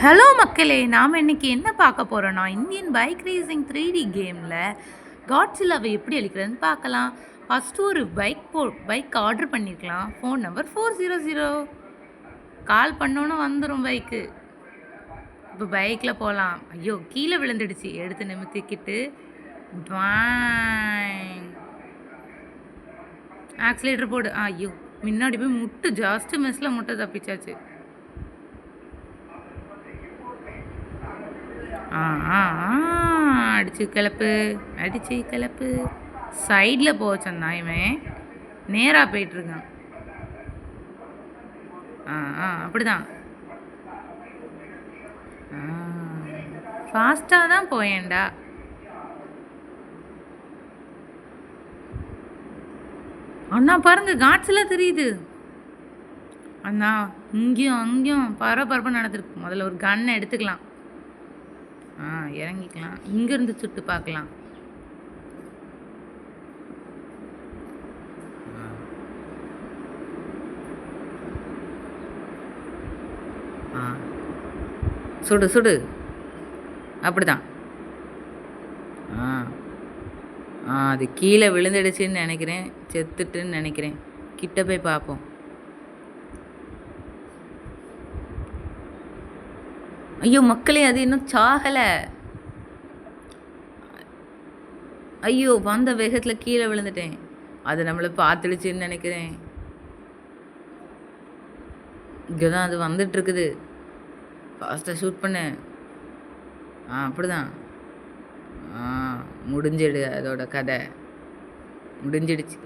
Hello மக்களே, நாம் இன்னைக்கு என்ன பார்க்க போகிறோன்னா இந்தியன் பைக் ரேசிங் 3D கேமில் காட்ஸில்லாவை எப்படி அளிக்கிறதுன்னு பார்க்கலாம். ஃபஸ்ட்டு ஒரு பைக் ஆர்டர் பண்ணியிருக்கலாம். Phone number 400. கால் பண்ணோன்னு வந்துடும் பைக்கு. இப்போ பைக்கில் போகலாம். ஐயோ கீழே விழுந்துடுச்சு. எடுத்து நிமித்திக்கிட்டு ஆக்சிலேட்டர் போடு. ஐயோ முன்னாடி போய் முட்டு ஜாஸ்தி மிஸ்ஸில் முட்டை தப்பிச்சாச்சு. அடிச்சு கிளப்பு. சைடில் போச்சந்தான் இவன் நேராக போயிட்டுருக்கான். அப்படிதான். ஃபாஸ்ட்டாக தான் போயேன்டா. அண்ணா பாருங்க காட்ஸ்லாம் தெரியுது. அண்ணா இங்கேயும் அங்கேயும் பரபரப்பு நடந்துருக்கு. முதல்ல ஒரு கன்னை எடுத்துக்கலாம். இறங்கிக்கலாம். இங்கேருந்து சுட்டு பார்க்கலாம். சுடு அப்படிதான். அது கீழே விழுந்துடுச்சுன்னு நினைக்கிறேன். செத்துட்டுன்னு நினைக்கிறேன். கிட்ட போய் பார்ப்போம். ஐயோ மக்களே, அது இன்னும் சாகலை. ஐயோ வந்த வேகத்தில் கீழே விழுந்துட்டேன். அது நம்மளை பார்த்துடுச்சின்னு நினைக்கிறேன். இங்கே தான் அது வந்துட்டுருக்குது. ஃபாஸ்ட்டாக ஷூட் பண்ணு. அப்படிதான். முடிஞ்சிடு. அதோட கதை முடிஞ்சிடுச்சு.